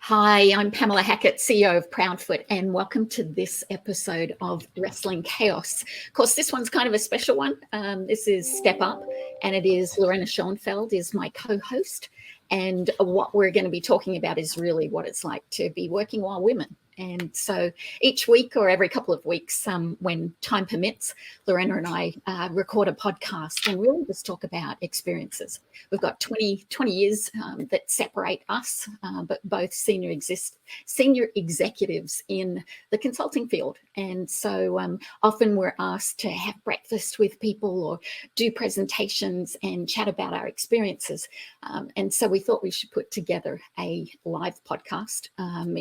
Hi, I'm Pamela Hackett, CEO of Proudfoot, and welcome to this episode of Wrestling Chaos. Of course, this one's kind of a special one. This is Step Up, and it is Lorena Schoenfeld is my co-host. And what we're going to be talking about is really what it's like to be working while women. And so each week or every couple of weeks, when time permits, Lorena and I record a podcast and really just talk about experiences. We've got 20 years that separate us, but both senior executives in the consulting field. And so often we're asked to have breakfast with people or do presentations and chat about our experiences. And so we thought we should put together a live podcast.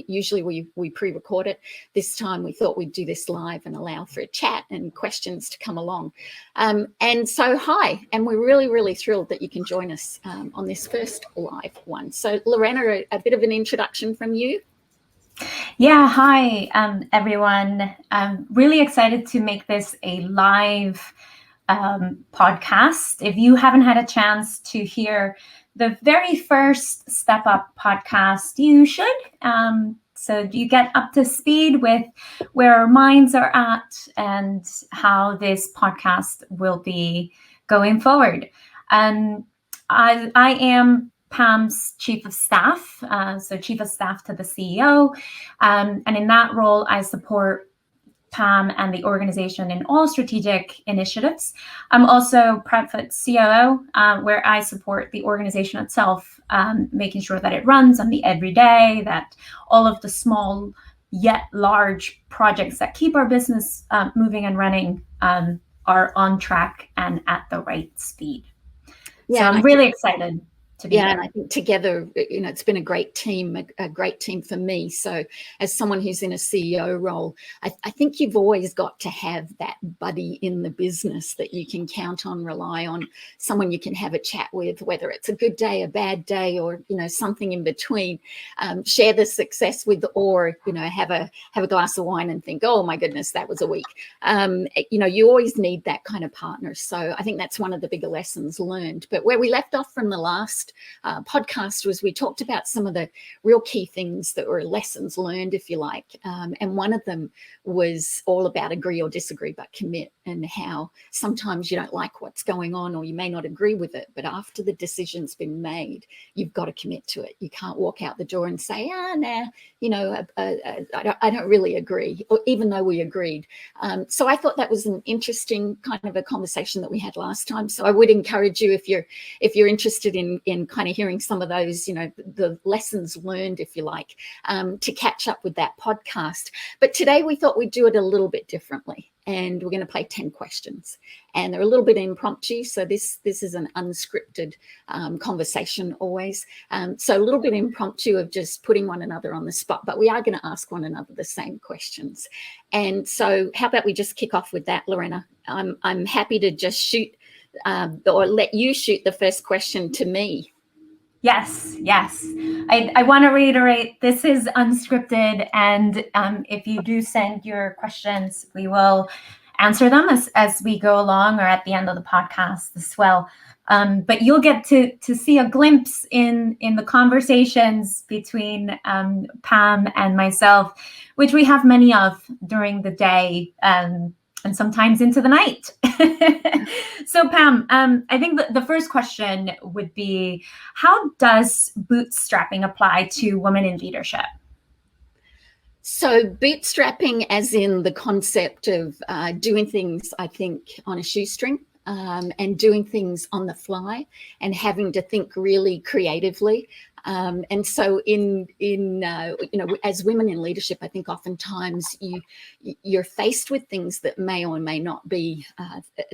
Usually we pre-record it. This time we thought we'd do this live and allow for a chat and questions to come along. And so hi, and we're really, really thrilled that you can join us on this first live one. So Lorena, a bit of an introduction from you. Yeah, hi everyone. I'm really excited to make this a live podcast. If you haven't had a chance to hear the very first Step Up podcast, you should. So you get up to speed with where our minds are at and how this podcast will be going forward. I am Pam's chief of staff, so chief of staff to the CEO. And in that role, I support Pam and the organization in all strategic initiatives. I'm also Proudfoot COO, where I support the organization itself, making sure that it runs on the everyday, that all of the small yet large projects that keep our business moving and running are on track and at the right speed. Yeah, so I'm really excited to be there. And I think together, it's been a great team for me. So as someone who's in a CEO role, I think you've always got to have that buddy in the business that you can count on, rely on, someone you can have a chat with, whether it's a good day, a bad day, or, something in between. Share the success with, or, have a glass of wine and think, oh my goodness, that was a week. You always need that kind of partner. So I think that's one of the bigger lessons learned. But where we left off from the last podcast was we talked about some of the real key things that were lessons learned, if you like. And one of them was all about agree or disagree, but commit, and how sometimes you don't like what's going on or you may not agree with it. But after the decision's been made, you've got to commit to it. You can't walk out the door and say, I don't really agree, or even though we agreed. So I thought that was an interesting kind of a conversation that we had last time. So I would encourage you, if you're interested in kind of hearing some of those, the lessons learned, if you like, to catch up with that podcast. But today we thought we'd do it a little bit differently. And we're going to play 10 questions. And they're a little bit impromptu. So this is an unscripted conversation always. So a little bit impromptu of just putting one another on the spot. But we are going to ask one another the same questions. And so how about we just kick off with that, Lorena? I'm happy to just shoot or let you shoot the first question to me. Yes. I want to reiterate, this is unscripted, and if you do send your questions, we will answer them as we go along or at the end of the podcast as well. But you'll get to see a glimpse in the conversations between Pam and myself, which we have many of during the day, and sometimes into the night. So Pam, I think the first question would be, how does bootstrapping apply to women in leadership? So bootstrapping as in the concept of doing things, I think, on a shoestring, and doing things on the fly and having to think really creatively. And so as women in leadership, I think oftentimes you're faced with things that may or may not be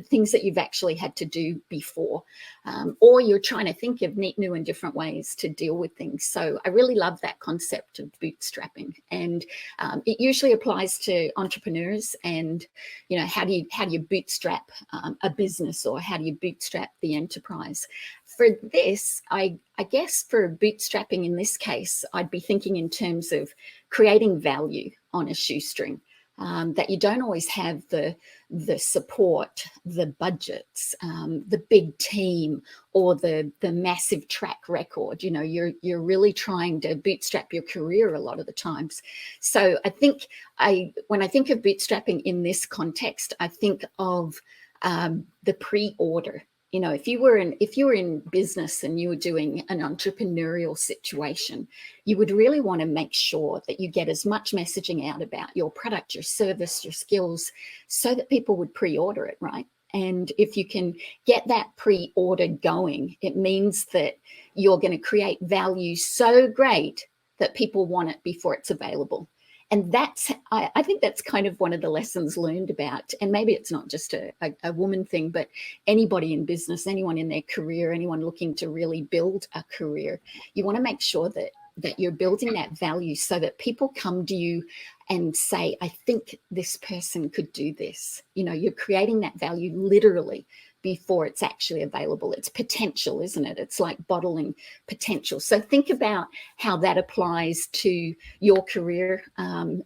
things that you've actually had to do before, or you're trying to think of neat, new and different ways to deal with things. So I really love that concept of bootstrapping, and it usually applies to entrepreneurs. And how do you bootstrap a business, or how do you bootstrap the enterprise? For this, I guess for bootstrapping in this case, I'd be thinking in terms of creating value on a shoestring. that you don't always have the support, the budgets, the big team, or the massive track record. You know, you're really trying to bootstrap your career a lot of the times. So I think when I think of bootstrapping in this context, I think of the pre-order. You know, if you were in business and you were doing an entrepreneurial situation, you would really want to make sure that you get as much messaging out about your product, your service, your skills, so that people would pre-order it, right? And if you can get that pre-order going, it means that you're going to create value so great that people want it before it's available. And that's, I think that's kind of one of the lessons learned about, and maybe it's not just a woman thing, but anybody in business, anyone in their career, anyone looking to really build a career, you want to make sure that you're building that value so that people come to you and say, I think this person could do this. You know, you're creating that value literally before it's actually available. It's potential, isn't it? It's like bottling potential. So think about how that applies to your career, and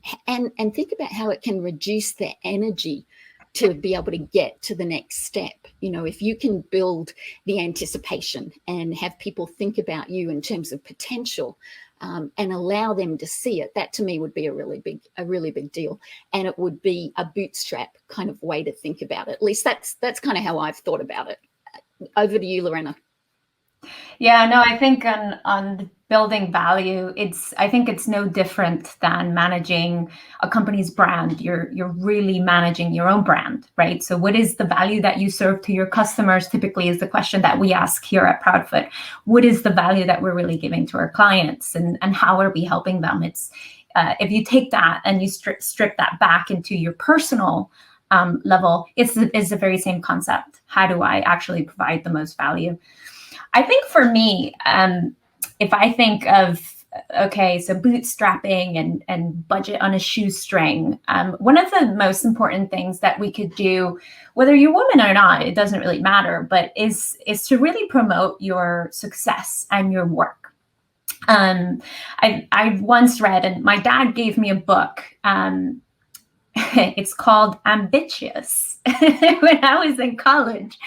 think about how it can reduce the energy to be able to get to the next step. You know, if you can build the anticipation and have people think about you in terms of potential, and allow them to see it, that to me would be a really big deal. And it would be a bootstrap kind of way to think about it. At least that's kind of how I've thought about it. Over to you, Lorena. Yeah, no, I think on building value, I think it's no different than managing a company's brand. You're really managing your own brand, right? So what is the value that you serve to your customers typically is the question that we ask here at Proudfoot. What is the value that we're really giving to our clients, and how are we helping them? It's if you take that and you strip that back into your personal level, it's the very same concept. How do I actually provide the most value? I think for me, if I think of, okay, so bootstrapping and budget on a shoestring, one of the most important things that we could do, whether you're a woman or not, it doesn't really matter, but is to really promote your success and your work. I once read, and my dad gave me a book. It's called Ambitious when I was in college.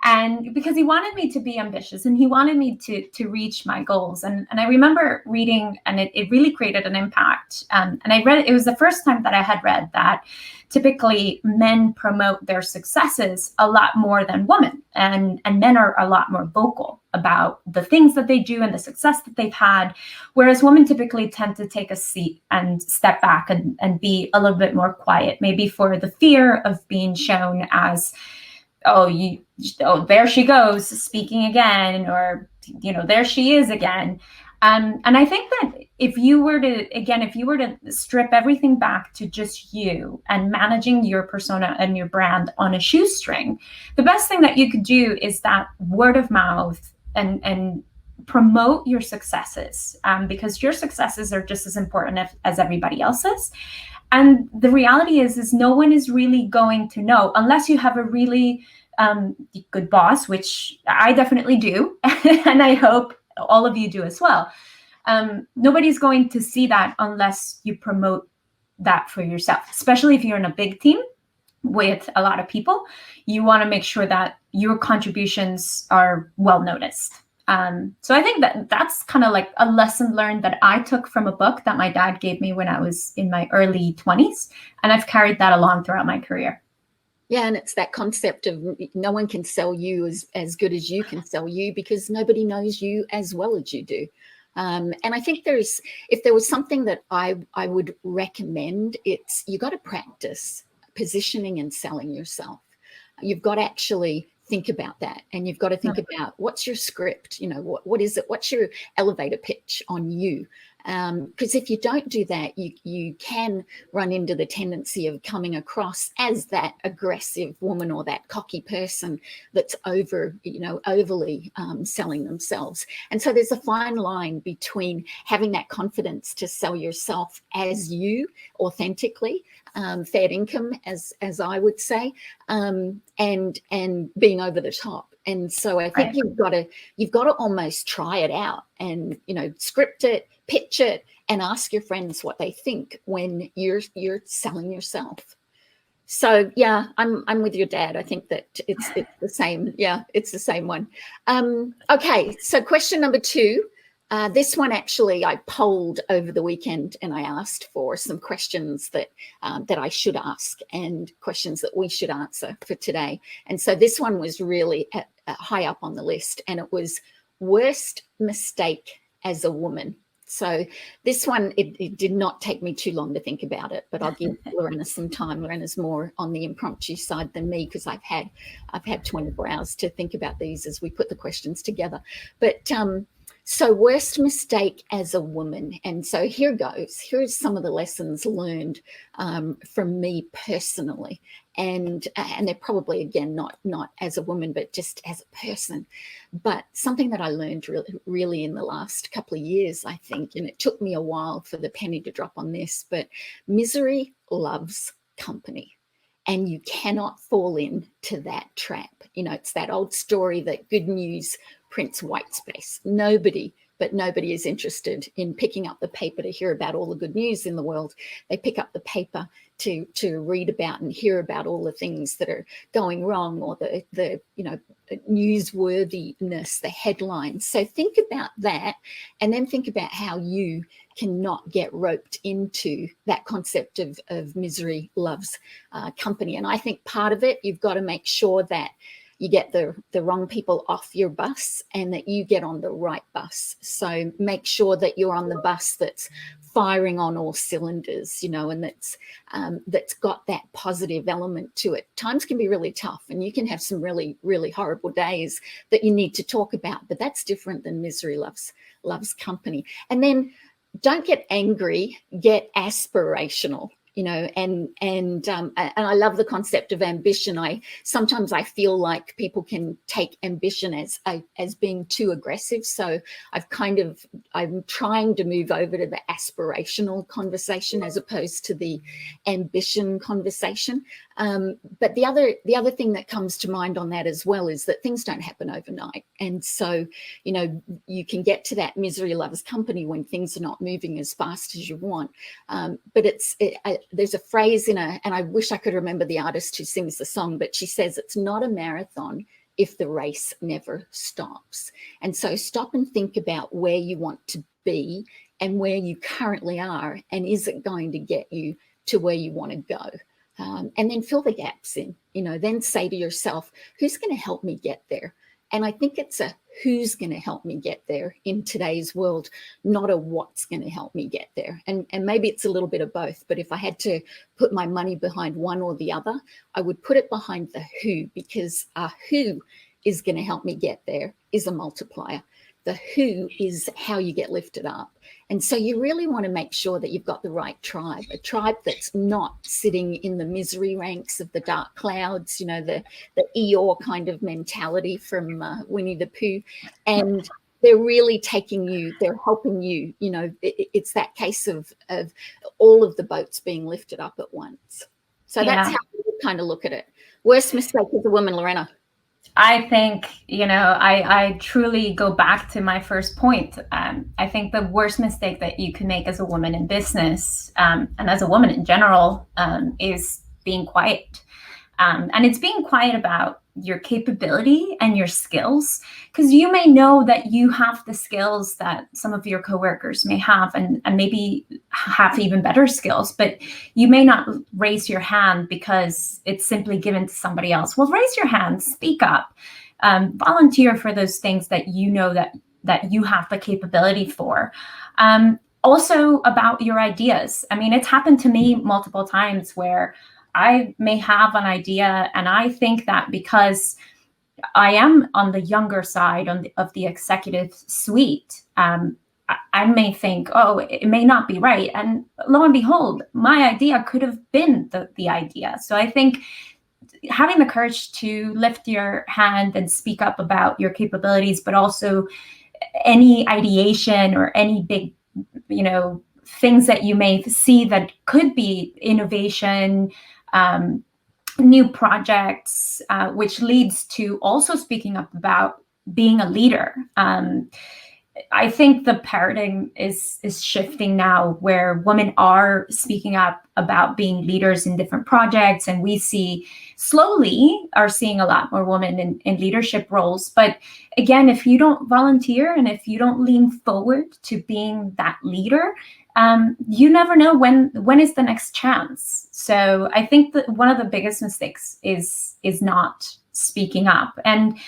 And because he wanted me to be ambitious and he wanted me to reach my goals. And I remember reading, and it really created an impact. And I read, it was the first time that I had read that typically men promote their successes a lot more than women. And men are a lot more vocal about the things that they do and the success that they've had. Whereas women typically tend to take a seat and step back and be a little bit more quiet, maybe for the fear of being shown as, oh, there she goes speaking again, or, there she is again. And I think that if you were to strip everything back to just you and managing your persona and your brand on a shoestring, the best thing that you could do is that word of mouth and promote your successes, because your successes are just as important as everybody else's. And the reality is no one is really going to know unless you have a really good boss, which I definitely do. And I hope all of you do as well. Nobody's going to see that unless you promote that for yourself, especially if you're in a big team with a lot of people. You want to make sure that your contributions are well noticed. So I think that's kind of like a lesson learned that I took from a book that my dad gave me when I was in my early 20s. And I've carried that along throughout my career. Yeah, and it's that concept of no one can sell you as good as you can sell you, because nobody knows you as well as you do. And I think if there was something that I would recommend, it's you got to practice positioning and selling yourself. You've got to actually think about that, and you've got to think about what's your script, what is it, what's your elevator pitch on you, because if you don't do that, you can run into the tendency of coming across as that aggressive woman or that cocky person that's overly selling themselves. And so there's a fine line between having that confidence to sell yourself as you authentically, fair income, as I would say, and being over the top. And so I think you've got to almost try it out and, script it, pitch it, and ask your friends what they think when you're selling yourself. So yeah, I'm with your dad. I think that it's the same. Yeah, it's the same one. Okay, so question number 2. This one actually I polled over the weekend, and I asked for some questions that I should ask and questions that we should answer for today. And so this one was really high up on the list, and it was worst mistake as a woman. So this one, it did not take me too long to think about it, but I'll give Lorena some time. Lorena's more on the impromptu side than me, because I've had 24 hours to think about these as we put the questions together. But so worst mistake as a woman. And so here goes. Here's some of the lessons learned from me personally. And they're probably, again, not as a woman, but just as a person. But something that I learned really in the last couple of years, I think, and it took me a while for the penny to drop on this, but misery loves company. And you cannot fall into that trap. You know, it's that old story that good news prints white space. Nobody is interested in picking up the paper to hear about all the good news in the world. They pick up the paper to read about and hear about all the things that are going wrong, or the newsworthiness, the headlines. So think about that, and then think about how you cannot get roped into that concept of misery loves company. And I think part of it, you've got to make sure that you get the wrong people off your bus and that you get on the right bus. So make sure that you're on the bus that's firing on all cylinders, and that's got that positive element to it. Times can be really tough, and you can have some really, really horrible days that you need to talk about, but that's different than misery loves company. And then don't get angry, get aspirational. And I love the concept of ambition. Sometimes I feel like people can take ambition as being too aggressive. So I'm trying to move over to the aspirational conversation as opposed to the ambition conversation. But the other thing that comes to mind on that as well is that things don't happen overnight. And so, you can get to that misery loves company when things are not moving as fast as you want. But there's a phrase and I wish I could remember the artist who sings the song, but she says it's not a marathon if the race never stops. And so stop and think about where you want to be and where you currently are, and is it going to get you to where you want to go? And then fill the gaps in, then say to yourself, who's going to help me get there? And I think it's a who's going to help me get there in today's world, not a what's going to help me get there. And maybe it's a little bit of both, but if I had to put my money behind one or the other, I would put it behind the who, because a who is going to help me get there is a multiplier. The who is how you get lifted up. And so you really want to make sure that you've got the right tribe, a tribe that's not sitting in the misery ranks of the dark clouds, the Eeyore kind of mentality from Winnie the Pooh. And they're really taking you, they're helping you, it's that case of all of the boats being lifted up at once. So that's how we kind of look at it. Worst mistake as a woman, Lorena? I think, I truly go back to my first point. I think the worst mistake that you can make as a woman in business, and as a woman in general, is being quiet. And it's being quiet about your capability and your skills, because you may know that you have the skills that some of your coworkers may have, and maybe have even better skills, but you may not raise your hand because it's simply given to somebody else. Well, raise your hand, speak up, volunteer for those things that you know that you have the capability for. Also about your ideas. I mean, it's happened to me multiple times where I may have an idea, and I think that because I am on the younger side of the executive suite, I may think, oh, it may not be right. And lo and behold, my idea could have been the idea. So I think having the courage to lift your hand and speak up about your capabilities, but also any ideation or any big, things that you may see that could be innovation, new projects, which leads to also speaking up about being a leader. I think the paradigm is shifting now, where women are speaking up about being leaders in different projects, and we slowly are seeing a lot more women in leadership roles. But again, if you don't volunteer and if you don't lean forward to being that leader, you never know when is the next chance. So I think that one of the biggest mistakes is not speaking up. And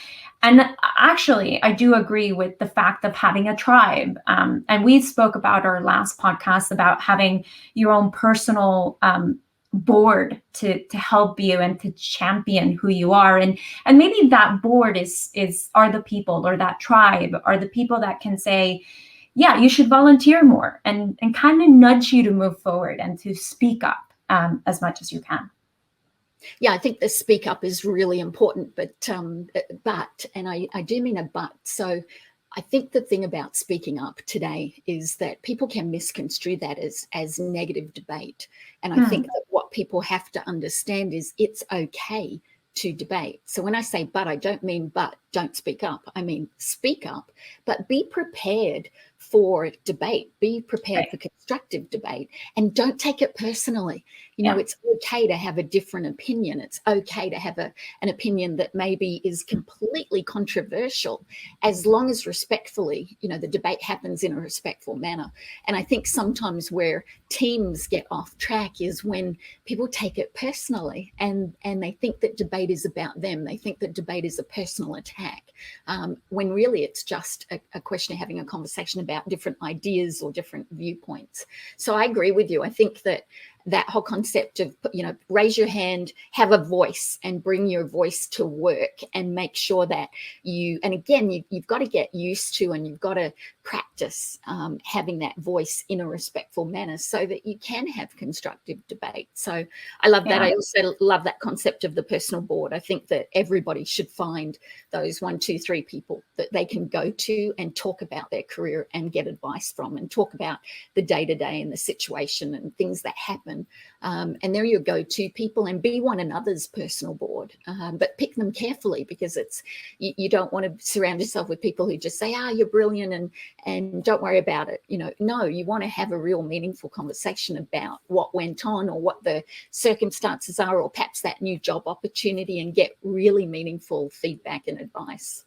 actually, I do agree with the fact of having a tribe. And we spoke about our last podcast about having your own personal board to help you and to champion who you are. And maybe that board are the people, or that tribe are the people that can say, yeah, you should volunteer more, and kind of nudge you to move forward and to speak up as much as you can. Yeah, I think the speak up is really important, but and I do mean a but. So I think the thing about speaking up today is that people can misconstrue that as negative debate. And I think that what people have to understand is it's okay to debate. So when I say but, I don't mean but don't speak up. I mean speak up, but be prepared for debate, be prepared for constructive debate, and don't take it personally. You know, it's okay to have a different opinion. It's okay to have an opinion that maybe is completely controversial, as long as respectfully, you know, the debate happens in a respectful manner. And I think sometimes where teams get off track is when people take it personally, and they think that debate is about them. They think that debate is a personal attack, when really it's just a question of having a conversation about different ideas or different viewpoints. So I agree with you. I think that whole concept of, you know, raise your hand, have a voice, and bring your voice to work, and make sure that and again, you've got to get used to, and you've got to practice having that voice in a respectful manner so that you can have constructive debate. So I love that. I also love that concept of the personal board. I think that everybody should find those 1, 2, 3 people that they can go to and talk about their career and get advice from, and talk about the day-to-day and the situation and things that happen. And they're your go-to people, and be one another's personal board. But pick them carefully, because you don't want to surround yourself with people who just say, you're brilliant and don't worry about it. You know, no, you want to have a real meaningful conversation about what went on, or what the circumstances are, or perhaps that new job opportunity, and get really meaningful feedback and advice.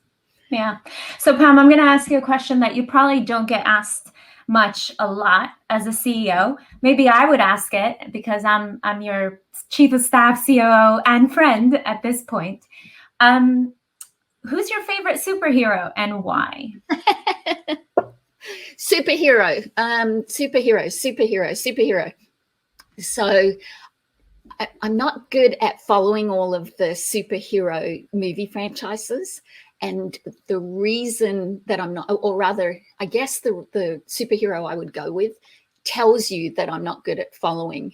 Yeah. So Pam, I'm going to ask you a question that you probably don't get asked a lot as a CEO. Maybe I would ask it, because I'm your chief of staff, COO, and friend at this point. Who's your favorite superhero and why? Superhero. So I'm not good at following all of the superhero movie franchises. And the reason that I'm not, or rather, I guess the superhero I would go with tells you that I'm not good at following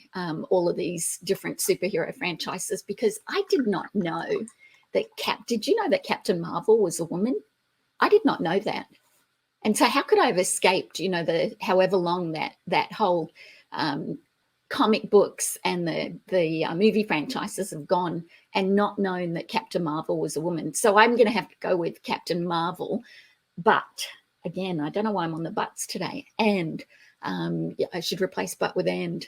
all of these different superhero franchises, because I did not know that did you know that Captain Marvel was a woman? I did not know that. And so how could I have escaped, you know, however long that whole comic books and the movie franchises have gone, and not known that Captain Marvel was a woman? So I'm going to have to go with Captain Marvel. But again, I don't know why I'm on the buts today. And I should replace but with and.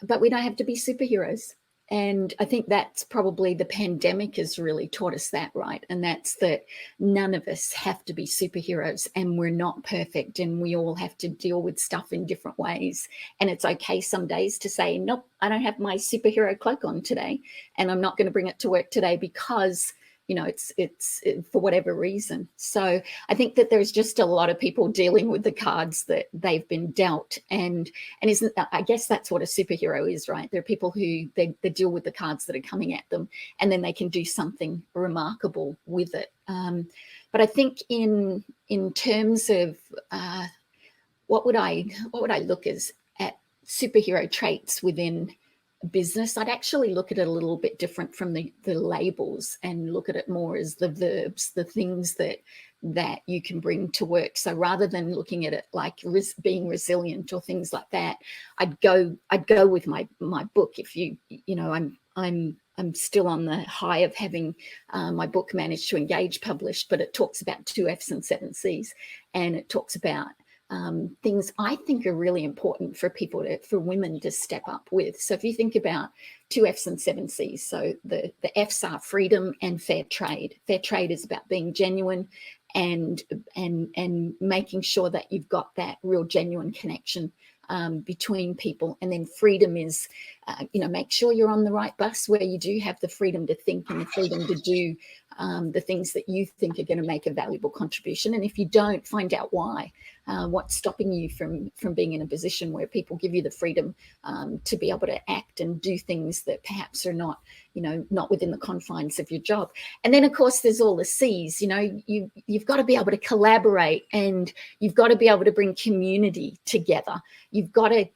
But we don't have to be superheroes. And I think that's probably the pandemic has really taught us that, right? And that's that none of us have to be superheroes, and we're not perfect, and we all have to deal with stuff in different ways. And it's okay some days to say, nope, I don't have my superhero cloak on today, and I'm not going to bring it to work today because, you know, it's for whatever reason. So I think that there's just a lot of people dealing with the cards that they've been dealt, and isn't that, I guess that's what a superhero is, right? There are people who they deal with the cards that are coming at them, and then they can do something remarkable with it. But I think in terms of what would I look at superhero traits within business, I'd actually look at it a little bit different from the labels, and look at it more as the verbs, the things that you can bring to work. So rather than looking at it like being resilient or things like that, I'd go with my book. If you know, I'm I'm still on the high of having my book Manage to Engage published, but it talks about 2 F's and 7 C's, and it talks about things I think are really important for women to step up with. So if you think about 2 F's and 7 C's, so the F's are freedom and fair trade. Fair trade is about being genuine and making sure that you've got that real genuine connection between people. And then freedom is, make sure you're on the right bus where you do have the freedom to think and the freedom to do the things that you think are going to make a valuable contribution. And if you don't, find out why. What's stopping you from being in a position where people give you the freedom to be able to act and do things that perhaps are not within the confines of your job. And then, of course, there's all the C's. You've got to be able to collaborate, and you've got to be able to bring community together. You've got to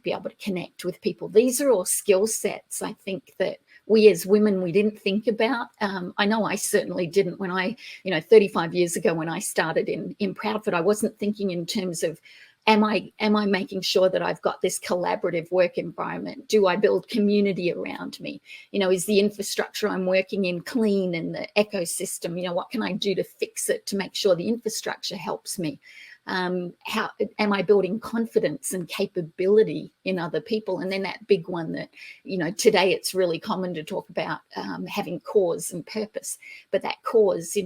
be able to connect with people. These are all skill sets, I think, that we as women, we didn't think about. I know I certainly didn't when 35 years ago when I started in Proudfoot, I wasn't thinking in terms of, am I making sure that I've got this collaborative work environment? Do I build community around me? Is the infrastructure I'm working in clean, and the ecosystem, what can I do to fix it to make sure the infrastructure helps me? How am I building confidence and capability in other people? And then that big one that, today it's really common to talk about having cause and purpose, but that cause,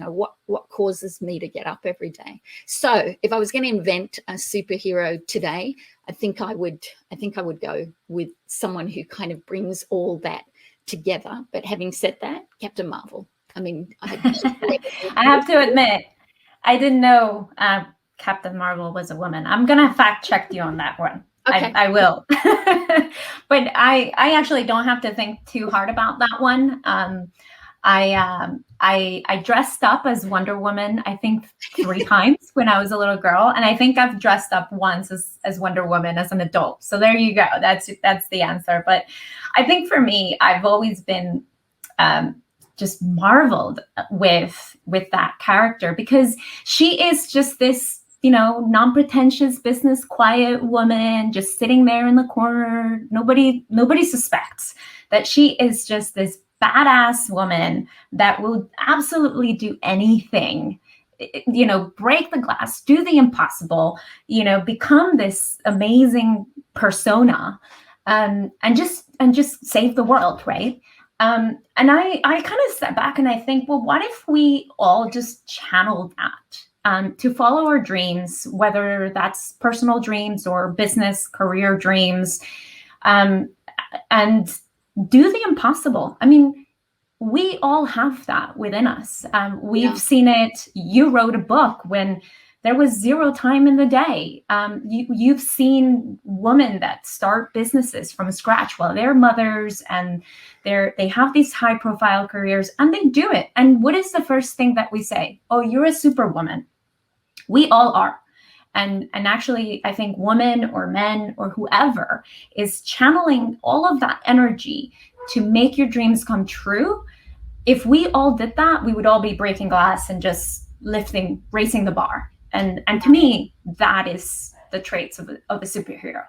what causes me to get up every day? So if I was going to invent a superhero today, I think I would go with someone who kind of brings all that together. But having said that, Captain Marvel. I have to admit, I didn't know Captain Marvel was a woman. I'm gonna fact check you on that one. Okay. I will. But I actually don't have to think too hard about that one. I dressed up as Wonder Woman, I think 3 times when I was a little girl, and I think I've dressed up once as Wonder Woman as an adult. So there you go. That's the answer. But I think for me, I've always been just marveled with that character, because she is just this non-pretentious business, quiet woman just sitting there in the corner. Nobody suspects that she is just this badass woman that will absolutely do anything, break the glass, do the impossible, become this amazing persona, and just save the world, right? And I kind of step back and I think, well, what if we all just channeled that? To follow our dreams, whether that's personal dreams or business career dreams, and do the impossible. I mean, we all have that within us. We've seen it. You wrote a book when there was 0 time in the day. You've seen women that start businesses from scratch while they're mothers, and they have these high profile careers, and they do it. And what is the first thing that we say? Oh, you're a superwoman. We all are. And actually, I think women or men or whoever is channeling all of that energy to make your dreams come true. If we all did that, we would all be breaking glass and just raising the bar. And to me, that is the traits of a superhero.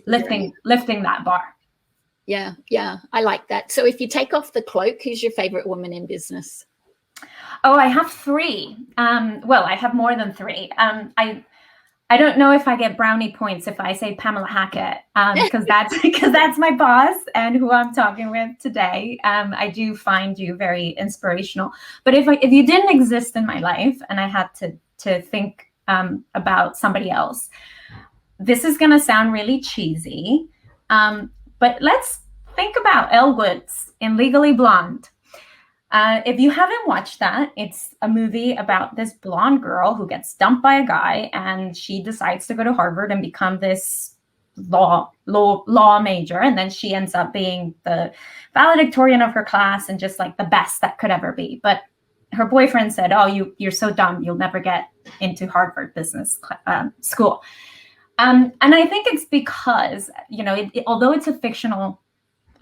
Lifting that bar. Yeah, I like that. So if you take off the cloak, who's your favorite woman in business? Oh, I have 3. Well, I have more than 3. I don't know if I get brownie points if I say Pamela Hackett, because that's my boss and who I'm talking with today. I do find you very inspirational. But if you didn't exist in my life and I had to think about somebody else, this is going to sound really cheesy, but let's think about Elle Woods in Legally Blonde. If you haven't watched that, it's a movie about this blonde girl who gets dumped by a guy, and she decides to go to Harvard and become this law major. And then she ends up being the valedictorian of her class and just like the best that could ever be. But her boyfriend said, "Oh, you're so dumb. You'll never get into Harvard Business School." And I think it's because, although it's a fictional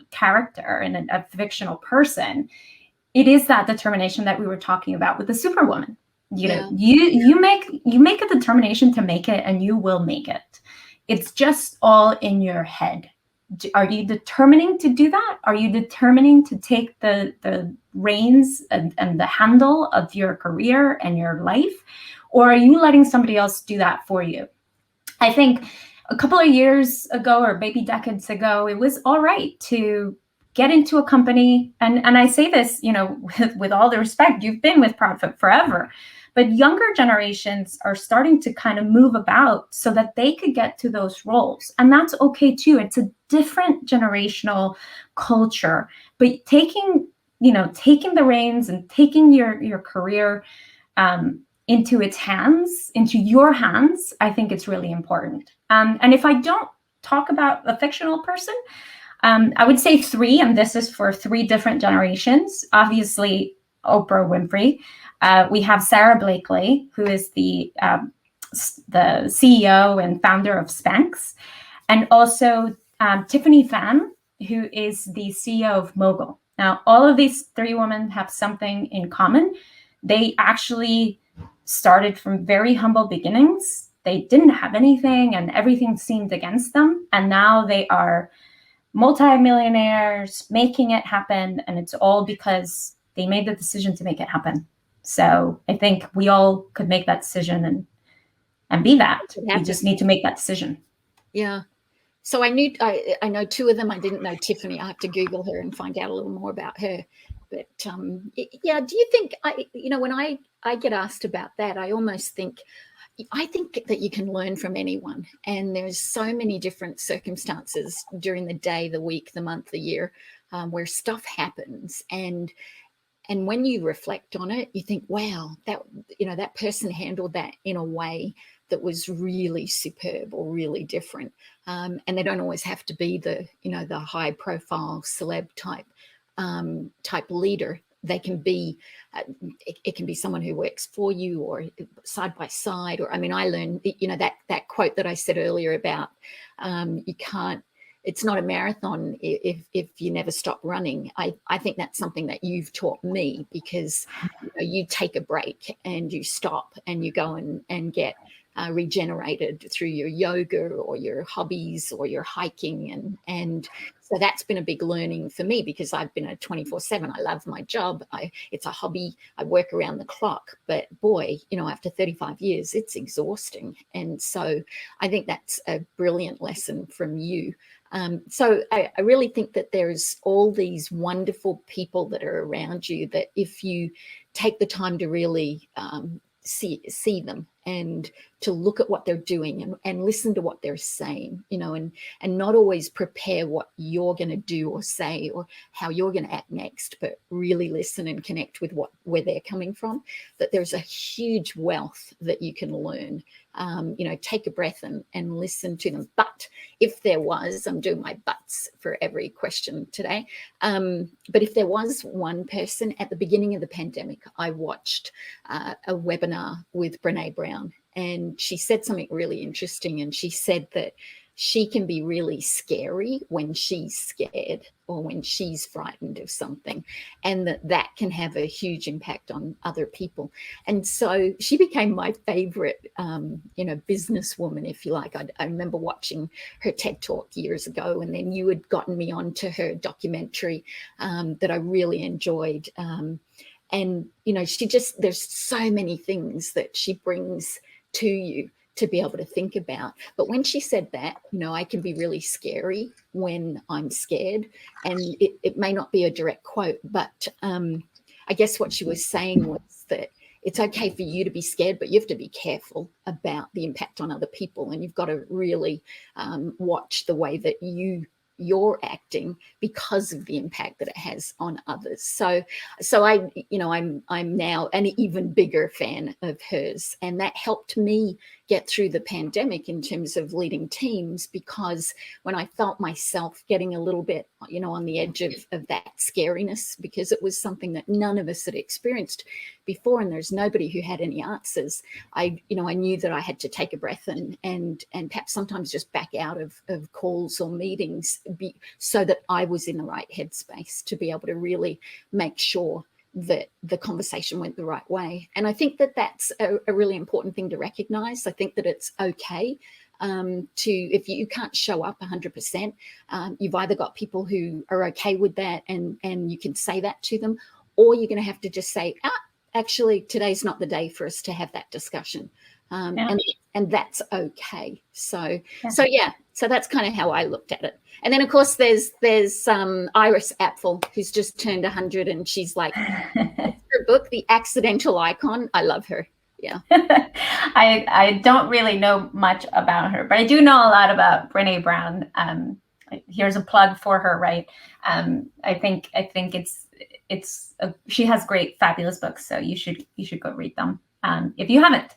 character and a fictional person, it is that determination that we were talking about with the Superwoman. You make a determination to make it, and you will make it. It's just all in your head. Are you determining to do that? Are you determining to take the reins and the handle of your career and your life? Or are you letting somebody else do that for you? I think a couple of years ago, or maybe decades ago, it was all right to get into a company. And I say this, with all the respect, you've been with Proudfoot forever. But younger generations are starting to kind of move about so that they could get to those roles. And that's okay too. It's a different generational culture. But taking the reins and taking your career into your hands, I think it's really important. And if I don't talk about a fictional person, I would say three, and this is for three different generations. Obviously, Oprah Winfrey. We have Sarah Blakely, who is the CEO and founder of Spanx, and also Tiffany Fan, who is the CEO of Mogul. Now, all of these three women have something in common. They actually started from very humble beginnings. They didn't have anything, and everything seemed against them. And now they are multimillionaires making it happen, and it's all because they made the decision to make it happen. So I think we all could make that decision and be that. We just need to make that decision. Yeah. So I know two of them. I didn't know Tiffany. I have to Google her and find out a little more about her. But yeah, do you think when I get asked about that, I almost think that you can learn from anyone, and there's so many different circumstances during the day, the week, the month, the year, where stuff happens, and when you reflect on it, you think, wow, that person handled that in a way that was really superb or really different. And they don't always have to be the high profile celeb type leader. They can be, it can be someone who works for you or side by side. Or, I learned, that quote that I said earlier about it's not a marathon if you never stop running. I think that's something that you've taught me, because you take a break and you stop and you go and get regenerated through your yoga or your hobbies or your hiking. And so that's been a big learning for me, because I've been a 24/7. I love my job. It's a hobby. I work around the clock. But boy, after 35 years, it's exhausting. And so I think that's a brilliant lesson from you. So I really think that there's all these wonderful people that are around you, that if you take the time to really see them and to look at what they're doing and listen to what they're saying, and not always prepare what you're going to do or say or how you're going to act next, but really listen and connect with where they're coming from, that there's a huge wealth that you can learn. Take a breath and listen to them. But if there was, I'm doing my buts for every question today, but if there was one person at the beginning of the pandemic, I watched a webinar with Brene Brown, and she said something really interesting. And she said that she can be really scary when she's scared or when she's frightened of something, and that can have a huge impact on other people. And so she became my favorite, businesswoman, if you like. I remember watching her TED Talk years ago, and then you had gotten me onto her documentary that I really enjoyed. And, there's so many things that she brings to you to be able to think about. But when she said that, I can be really scary when I'm scared, and it may not be a direct quote, but I guess what she was saying was that it's okay for you to be scared, but you have to be careful about the impact on other people. And you've got to really watch the way that you're acting, because of the impact that it has on others. So I'm now an even bigger fan of hers, and that helped me get through the pandemic in terms of leading teams, because when I felt myself getting a little bit, on the edge of that scariness, because it was something that none of us had experienced before, and there's nobody who had any answers. I knew that I had to take a breath and perhaps sometimes just back out of calls or meetings, so that I was in the right headspace to be able to really make sure that the conversation went the right way. And I think that that's a really important thing to recognize. I think that it's okay if you can't show up 100%, you've either got people who are okay with that and you can say that to them, or you're going to have to just say, actually, today's not the day for us to have that discussion. And that's okay. So that's kind of how I looked at it. And then, of course, there's Iris Apfel, who's just turned 100, and she's like, her book, The Accidental Icon. I love her. Yeah. I don't really know much about her, but I do know a lot about Brené Brown. Here's a plug for her, right? I think she has great, fabulous books, so you should go read them if you haven't.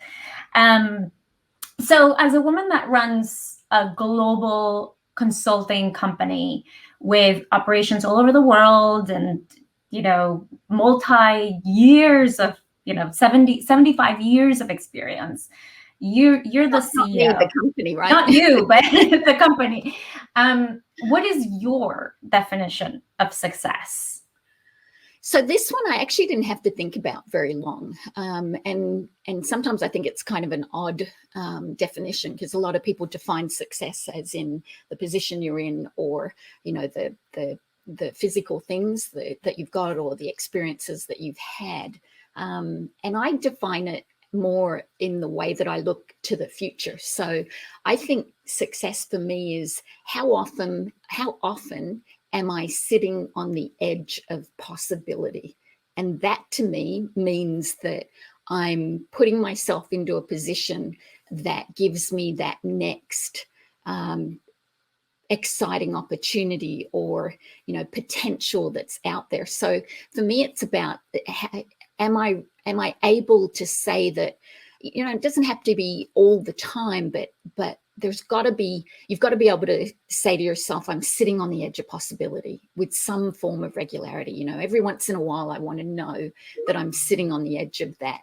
So as a woman that runs a global consulting company with operations all over the world and, multi-years of, 75 years of experience, you're the CEO. Not the company, right? Not you, but the company. What is your definition of success? So this one I actually didn't have to think about very long. And sometimes I think it's kind of an odd definition, because a lot of people define success as in the position you're in, or, the physical things that you've got, or the experiences that you've had. And I define it more in the way that I look to the future. So I think success for me is how often am I sitting on the edge of possibility? And that to me means that I'm putting myself into a position that gives me that next exciting opportunity or, potential that's out there. So for me, it's about, am I able to say that, it doesn't have to be all the time, but you've got to be able to say to yourself, I'm sitting on the edge of possibility with some form of regularity. Every once in a while, I want to know that I'm sitting on the edge of that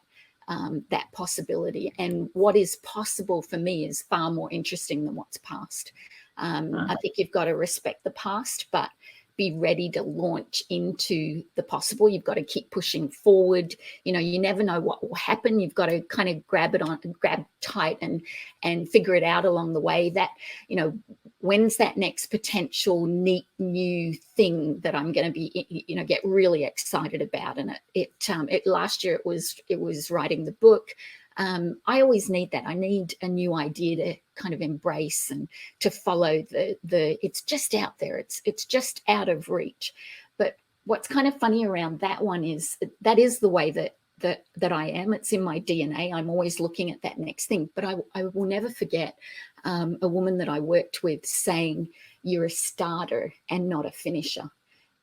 possibility. And what is possible for me is far more interesting than what's past. I think you've got to respect the past, but be ready to launch into the possible. You've got to keep pushing forward. You never know what will happen. You've got to kind of grab tight and figure it out along the way. That, when's that next potential neat new thing that I'm going to be, get really excited about. And it last year it was writing the book. I always need that. I need a new idea to kind of embrace and to follow the it's just out there. It's just out of reach. But what's kind of funny around that one is that is the way that I am. It's in my DNA. I'm always looking at that next thing. But I will never forget a woman that I worked with saying, you're a starter and not a finisher.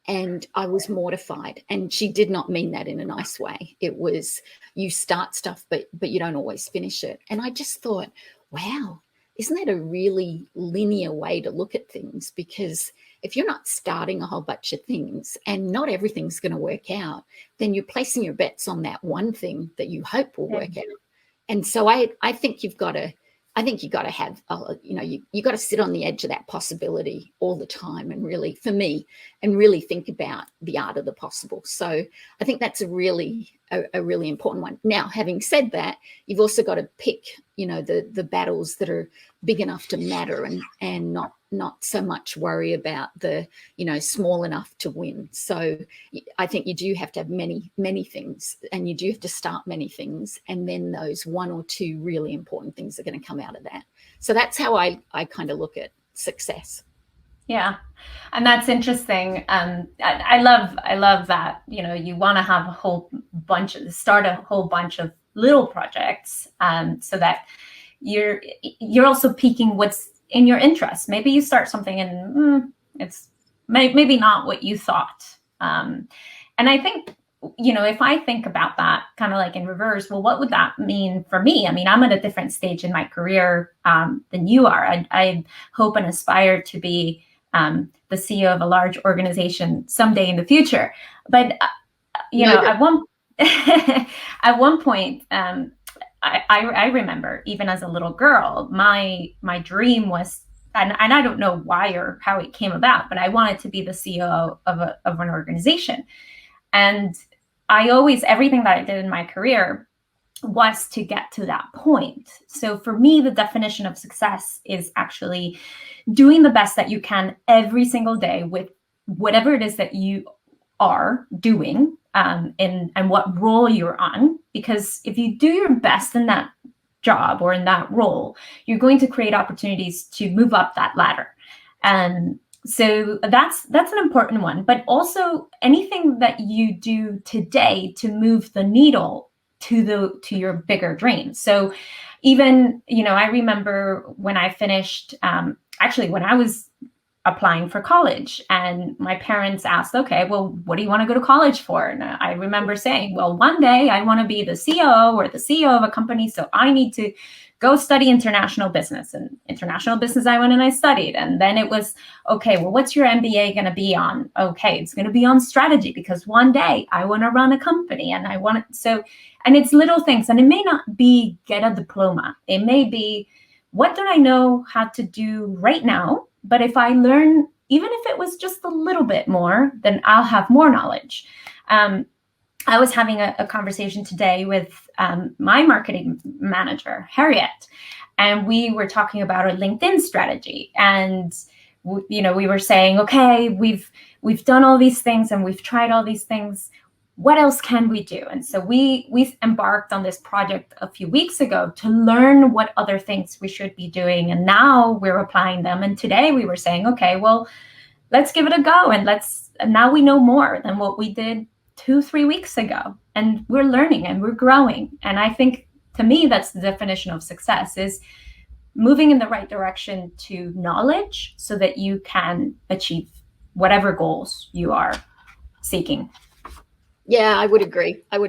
And I was mortified. And she did not mean that in a nice way. It was, you start stuff, but you don't always finish it. And I just thought, wow, isn't that a really linear way to look at things? Because if you're not starting a whole bunch of things and not everything's going to work out, then you're placing your bets on that one thing that you hope will work out. And so I think you've got to have, you got to sit on the edge of that possibility all the time and really, for me, and really think about the art of the possible. So I think that's a really important one. Now, having said that, you've also got to pick, the battles that are big enough to matter and not so much worry about the, small enough to win. So I think you do have to have many, many things, and you do have to start many things. And then those one or two really important things are going to come out of that. So that's how I kind of look at success. Yeah. And that's interesting. I love that, you want to have start a whole bunch of little projects, so that you're also peaking what's in your interest. Maybe you start something and it's maybe not what you thought. And I think, if I think about that kind of like in reverse, well, what would that mean for me? I mean, I'm at a different stage in my career than you are. I hope and aspire to be the CEO of a large organization someday in the future. But, at one point, I remember, even as a little girl, my dream was, and I don't know why or how it came about, but I wanted to be the CEO of an organization. And everything that I did in my career was to get to that point. So for me, the definition of success is actually doing the best that you can every single day with whatever it is that you are doing, and what role you're on. Because if you do your best in that job or in that role, you're going to create opportunities to move up that ladder. And so that's an important one. But also anything that you do today to move the needle to your bigger dreams. So even, I remember when I finished, actually when I was applying for college, and my parents asked, okay, well, what do you want to go to college for? And I remember saying, well, one day I want to be the COO or the CEO of a company, so I need to go study international business. And international business, I went and I studied. And then it was, okay, well, what's your MBA going to be on? Okay, it's going to be on strategy, because one day I want to run a company, and and it's little things. And it may not be get a diploma. It may be, what do I know how to do right now? But if I learn, even if it was just a little bit more, then I'll have more knowledge. I was having a conversation today with my marketing manager, Harriet, and we were talking about our LinkedIn strategy. And we were saying, okay, we've done all these things and we've tried all these things. What else can we do? And so we embarked on this project a few weeks ago to learn what other things we should be doing. And now we're applying them. And today we were saying, okay, well, let's give it a go. And now we know more than what we did 2-3 weeks ago. And we're learning and we're growing. And I think, to me, that's the definition of success, is moving in the right direction to knowledge so that you can achieve whatever goals you are seeking. Yeah, I would agree. I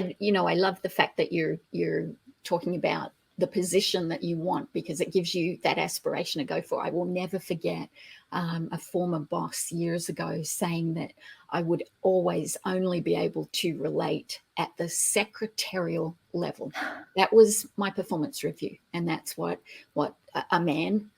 love the fact that you're talking about the position that you want, because it gives you that aspiration to go for. I will never forget a former boss years ago saying that I would always only be able to relate at the secretarial level. That was my performance review, and that's what a man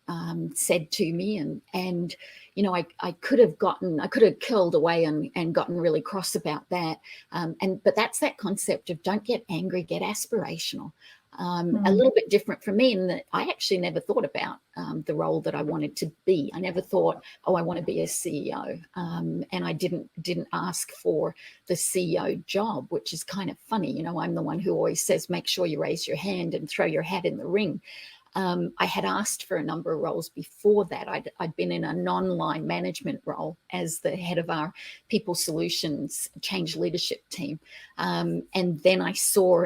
said to me. And I could have curled away and gotten really cross about that. But that's that concept of don't get angry, get aspirational. A little bit different from me in that I actually never thought about the role that I wanted to be. I never thought, oh, I want to be a CEO. And I didn't ask for the CEO job, which is kind of funny. I'm the one who always says, make sure you raise your hand and throw your hat in the ring. I had asked for a number of roles before that. I'd been in a non-line management role as the head of our People Solutions Change Leadership team. And then I saw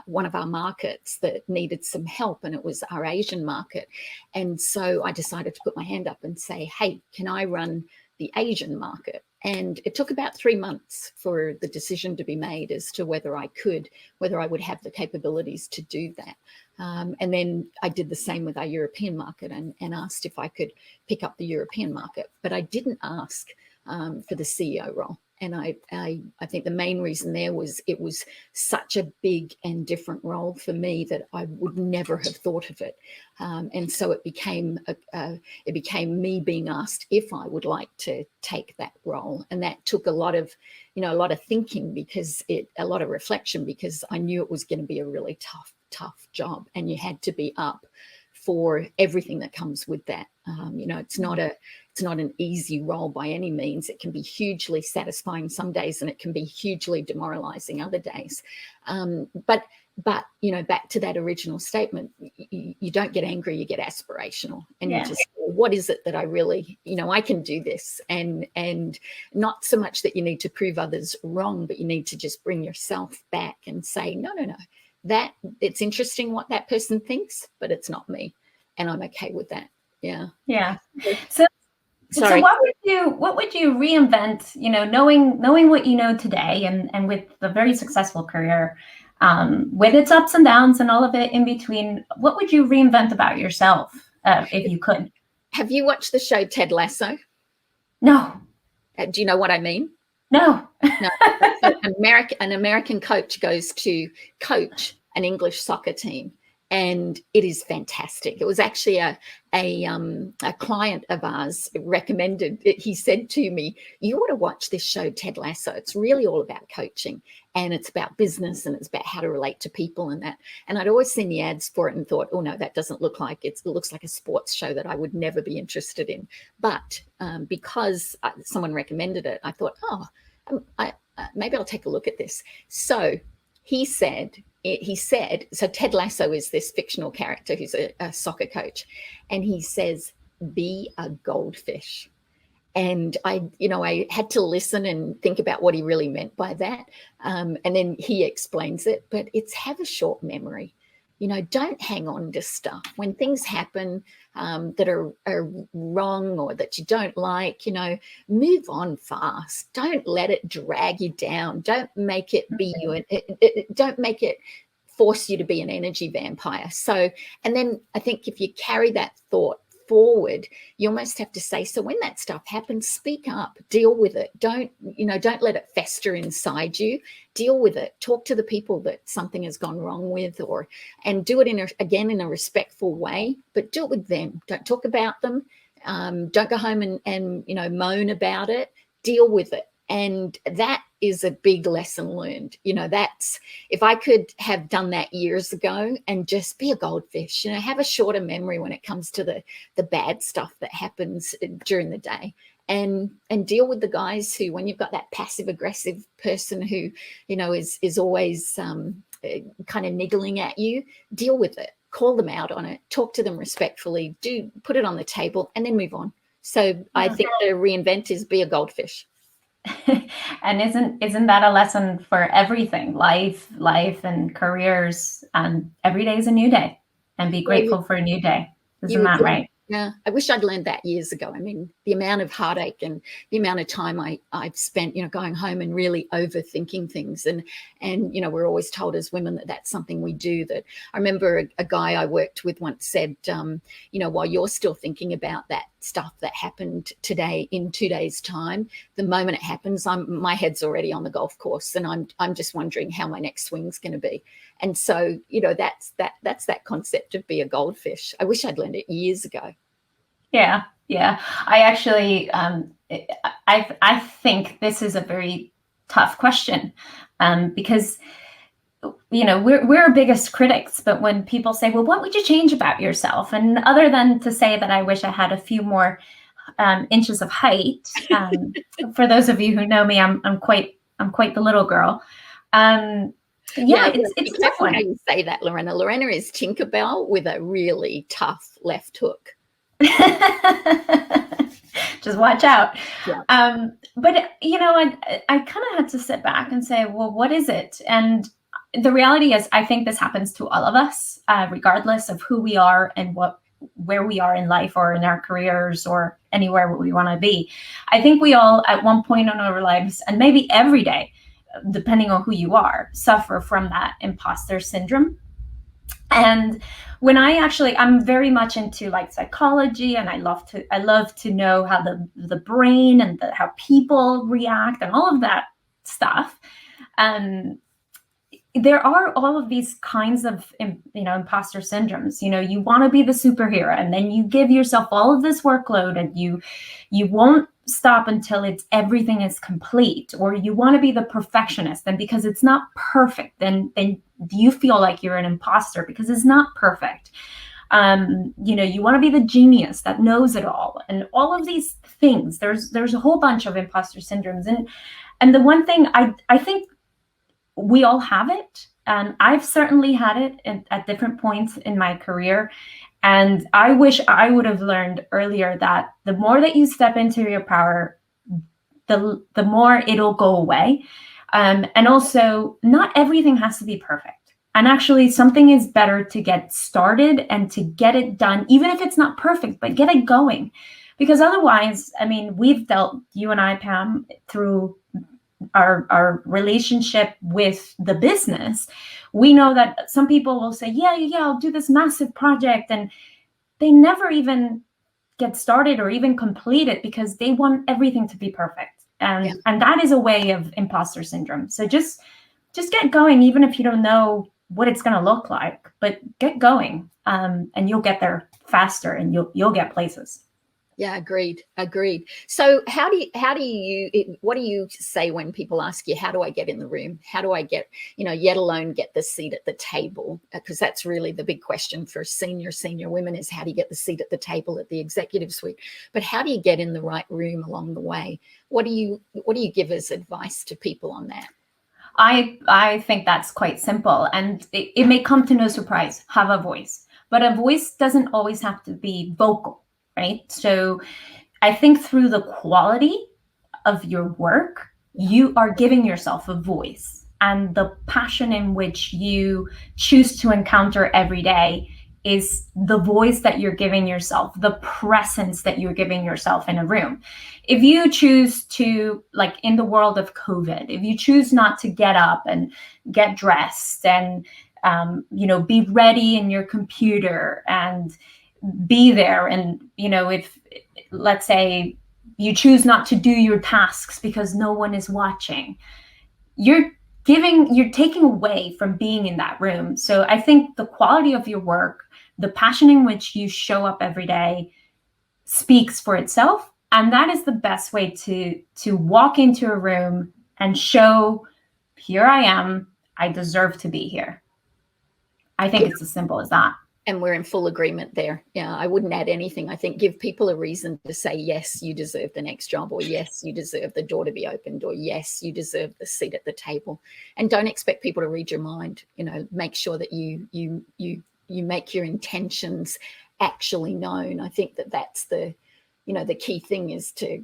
one of our markets that needed some help, and it was our Asian market. And so I decided to put my hand up and say, hey, can I run the Asian market? And it took about 3 months for the decision to be made as to whether I would have the capabilities to do that. And then I did the same with our European market and asked if I could pick up the European market, but I didn't ask for the CEO role. And I think the main reason there was it was such a big and different role for me that I would never have thought of it. And so it became me being asked if I would like to take that role. And that took a lot of thinking, a lot of reflection, because I knew it was going to be a really tough job, and you had to be up for everything that comes with that. It's not an easy role by any means. It can be hugely satisfying some days, and it can be hugely demoralizing other days. But back to that original statement, you don't get angry, you get aspirational, and you just, what is it that I really, I can do this, and not so much that you need to prove others wrong, but you need to just bring yourself back and say, no, that it's interesting what that person thinks, but it's not me, and I'm okay with that. Yeah. So what would you reinvent, knowing what you know today, and with the very successful career, with its ups and downs and all of it in between, what would you reinvent about yourself if you could? Have you watched the show Ted Lasso? No. Do you know what I mean? No. No. An American coach goes to coach an English soccer team, and it is fantastic. It was actually a client of ours recommended it. He said to me, you ought to watch this show, Ted Lasso. It's really all about coaching, and it's about business, and it's about how to relate to people and that. And I'd always seen the ads for it and thought, oh no, that doesn't look like it looks like a sports show that I would never be interested in. But because someone recommended it, I thought, maybe I'll take a look at this. So he said, so Ted Lasso is this fictional character who's a soccer coach, and he says, be a goldfish. And I had to listen and think about what he really meant by that. And then he explains it, but it's have a short memory. Don't hang on to stuff. When things happen that are wrong or that you don't like, move on fast. Don't let it drag you down. Don't make it be you. Don't make it force you to be an energy vampire. So, and then I think if you carry that thought forward, you almost have to say, so when that stuff happens, speak up, deal with it. Don't let it fester inside you. Deal with it. Talk to the people that something has gone wrong with, and do it in a respectful way, but do it with them. Don't talk about them. Don't go home and moan about it. Deal with it. And that is a big lesson learned. That's, if I could have done that years ago and just be a goldfish, have a shorter memory when it comes to the bad stuff that happens during the day, and deal with the guys who, when you've got that passive aggressive person who, is always kind of niggling at you, deal with it, call them out on it, talk to them respectfully, put it on the table, and then move on. So I think the reinvent is be a goldfish. And isn't that a lesson for everything, life and careers? And every day is a new day, and be grateful for a new day. Isn't that right? Yeah, I wish I'd learned that years ago. I mean, the amount of heartache and the amount of time I've spent, going home and really overthinking things. And we're always told as women that that's something we do. That I remember a guy I worked with once said, while you're still thinking about that stuff that happened today, in 2 days' time, the moment it happens, my head's already on the golf course, and I'm just wondering how my next swing's going to be. And so, that's that concept of be a goldfish. I wish I'd learned it years ago. Yeah. I actually, I think this is a very tough question, because, we're our biggest critics. But when people say, well, what would you change about yourself? And other than to say that I wish I had a few more inches of height, for those of you who know me, I'm quite the little girl. It's a tough one. How you say that, Lorena. Lorena is Tinkerbell with a really tough left hook. Just watch out. Yeah. But I kind of had to sit back and say, well, what is it? And the reality is, I think this happens to all of us, regardless of who we are and where we are in life or in our careers or anywhere we want to be. I think we all, at one point in our lives, and maybe every day, depending on who you are, suffer from that imposter syndrome. And when I'm very much into like psychology, and I love to know how the brain and how people react and all of that stuff. There are all of these kinds of, imposter syndromes. You want to be the superhero, and then you give yourself all of this workload, and you won't stop until everything is complete. Or you want to be the perfectionist, and because it's not perfect, then you feel like you're an imposter because it's not perfect. You want to be the genius that knows it all, and all of these things. There's a whole bunch of imposter syndromes, and the one thing I think we all have it, and I've certainly had it at different points in my career. And I wish I would have learned earlier that the more that you step into your power, the more it'll go away. And also, not everything has to be perfect. And actually, something is better to get started and to get it done, even if it's not perfect, but get it going. Because otherwise, we've dealt, you and I, Pam, through our relationship with the business. We know that some people will say, yeah, I'll do this massive project, and they never even get started or even complete it because they want everything to be perfect. And that is a way of imposter syndrome. So just get going, even if you don't know what it's going to look like, but get going, and you'll get there faster, and you'll get places. Yeah, agreed. So what do you say when people ask you, how do I get in the room? How do I get, yet alone get the seat at the table? Because that's really the big question for senior women, is how do you get the seat at the table at the executive suite? But how do you get in the right room along the way? What do you give as advice to people on that? I think that's quite simple, and it may come to no surprise. Have a voice, but a voice doesn't always have to be vocal, right? So I think through the quality of your work, you are giving yourself a voice, and the passion in which you choose to encounter every day is the voice that you're giving yourself, the presence that you're giving yourself in a room. If you choose to, like in the world of COVID, if you choose not to get up and get dressed and be ready in your computer and be there, and if, let's say, you choose not to do your tasks because no one is watching, you're taking away from being in that room. So I think the quality of your work, the passion in which you show up every day, speaks for itself. And that is the best way to walk into a room and show, here I am, I deserve to be here. I think it's as simple as that. And we're in full agreement there. Yeah, I wouldn't add anything. I think give people a reason to say, yes, you deserve the next job, or yes, you deserve the door to be opened, or yes, you deserve the seat at the table. And don't expect people to read your mind. Make sure that you make your intentions actually known. I think that's the key thing, is to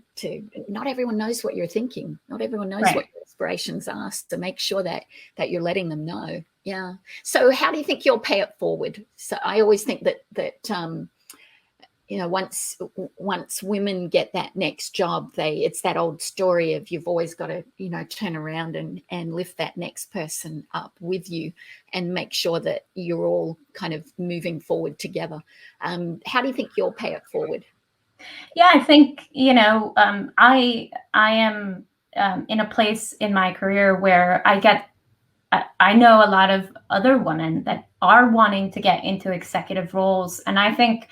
not everyone knows what you're thinking. Not everyone knows what your aspirations are. So make sure that you're letting them know. Yeah. So how do you think you'll pay it forward? So I always think that once women get that next job, it's that old story of, you've always got to, turn around and lift that next person up with you and make sure that you're all kind of moving forward together. How do you think you'll pay it forward? Yeah, I think, I am in a place in my career where I know a lot of other women that are wanting to get into executive roles. And I think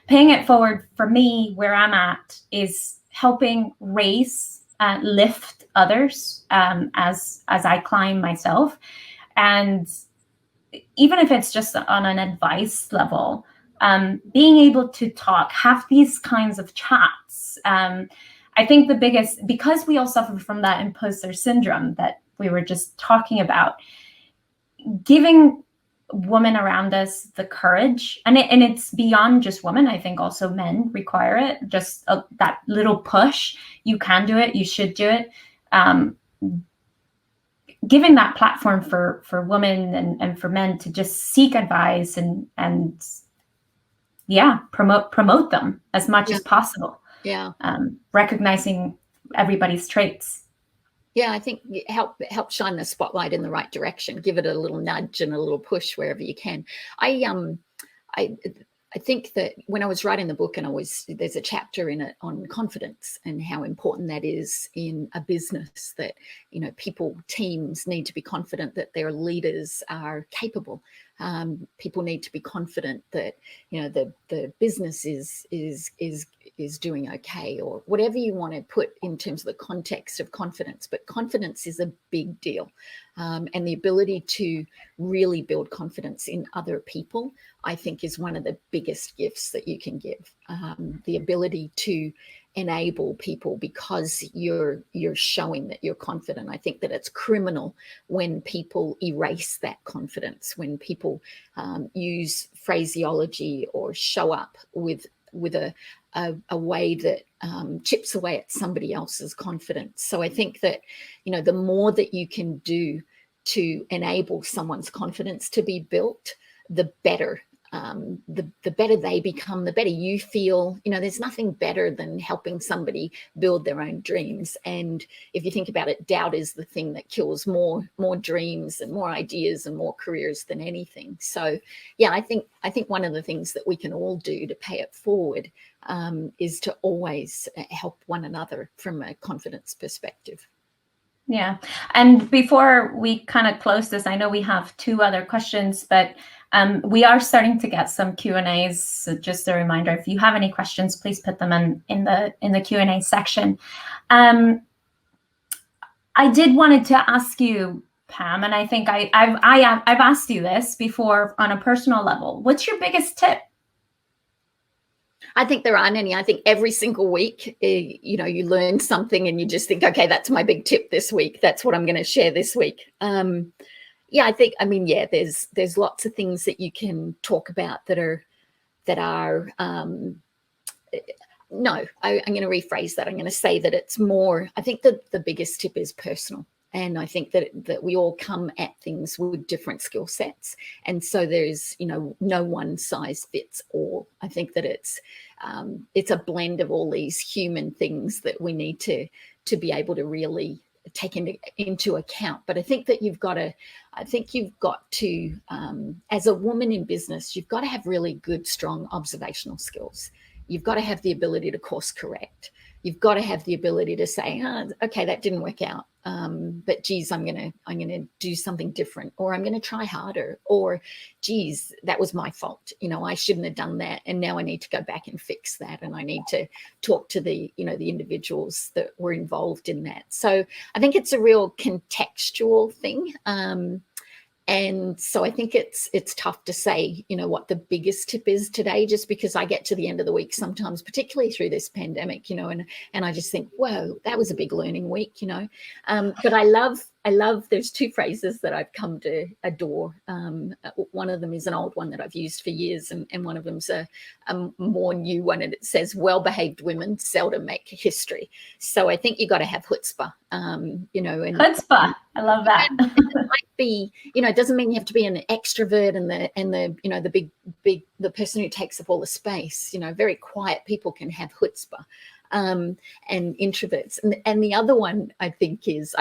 paying it forward for me, where I'm at, is helping lift others as I climb myself. And even if it's just on an advice level, being able to have these kinds of chats. I think the biggest, because we all suffer from that imposter syndrome that we were just talking about, giving women around us the courage, and it's beyond just women. I think also men require it, just that little push. You can do it, you should do it. Giving that platform for women and for men to just seek advice and promote them as much as possible. Yeah. Recognizing everybody's traits. Yeah, I think help shine the spotlight in the right direction. Give it a little nudge and a little push wherever you can. I think that when I was writing the book, and there's a chapter in it on confidence and how important that is in a business, that, teams need to be confident that their leaders are capable. People need to be confident that, the business is doing okay, or whatever you want to put in terms of the context of confidence. But confidence is a big deal. And the ability to really build confidence in other people, I think, is one of the biggest gifts that you can give. The ability to enable people because you're showing that you're confident. I think that it's criminal when people erase that confidence, when people use phraseology or show up with a way that chips away at somebody else's confidence. So I think that, the more that you can do to enable someone's confidence to be built, the better. The better they become, the better you feel. There's nothing better than helping somebody build their own dreams. And if you think about it, doubt is the thing that kills more dreams and more ideas and more careers than anything. So yeah, I think one of the things that we can all do to pay it forward is to always help one another from a confidence perspective. Yeah. And before we kind of close this, I know we have 2 other questions, but we are starting to get some Q&As. So just a reminder, if you have any questions, please put them in the Q&A section. I did wanted to ask you, Pam, and I think I've asked you this before on a personal level. What's your biggest tip? I think there aren't any. I think every single week, you learn something and you just think, okay, that's my big tip this week. That's what I'm going to share this week. Yeah, there's lots of things that you can talk about that are no, I'm going to rephrase that. I'm going to say that it's more, I think that the biggest tip is personal. And I think that we all come at things with different skill sets. And so there's, no one size fits all. I think that it's a blend of all these human things that we need to be able to really take into account. But I think that you've got to, as a woman in business, you've got to have really good, strong observational skills. You've got to have the ability to course correct. You've got to have the ability to say, okay, that didn't work out. But geez, I'm gonna do something different, or I'm gonna try harder, or geez, that was my fault. I shouldn't have done that, and now I need to go back and fix that, and I need to talk to the individuals that were involved in that. So I think it's a real contextual thing. And so I think it's tough to say, what the biggest tip is today, just because I get to the end of the week sometimes, particularly through this pandemic, and I just think, whoa, that was a big learning week, But I love, there's 2 phrases that I've come to adore. One of them is an old one that I've used for years, and one of them's a more new one, and it says, well-behaved women seldom make history. So I think you got to have chutzpah, and chutzpah. I love that. It might be, it doesn't mean you have to be an extrovert and the the person who takes up all the space. Very quiet people can have chutzpah. And introverts. And the other one I think is,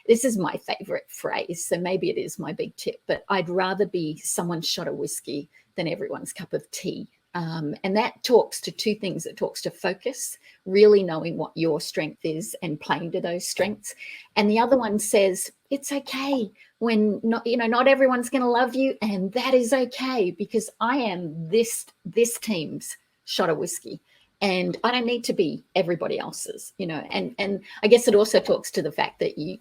this is my favorite phrase, so maybe it is my big tip, but I'd rather be someone's shot of whiskey than everyone's cup of tea. And that talks to 2 things. It talks to focus, really knowing what your strength is and playing to those strengths. And the other one says, it's okay when not everyone's going to love you, and that is okay, because I am this team's shot of whiskey. And I don't need to be everybody else's, and I guess it also talks to the fact that you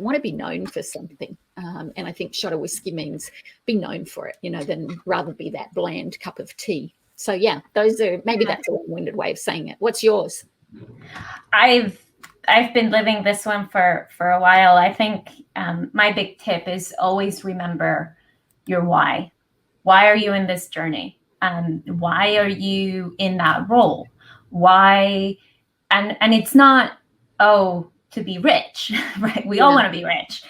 want to be known for something. And I think shot of whiskey means be known for it, than rather be that bland cup of tea. So yeah, that's a long-winded way of saying it. What's yours? I've been living this one for a while. I think my big tip is always remember your why. Why are you in this journey? Why are you in that role? Why? And it's not, to be rich, right? We all want to be rich.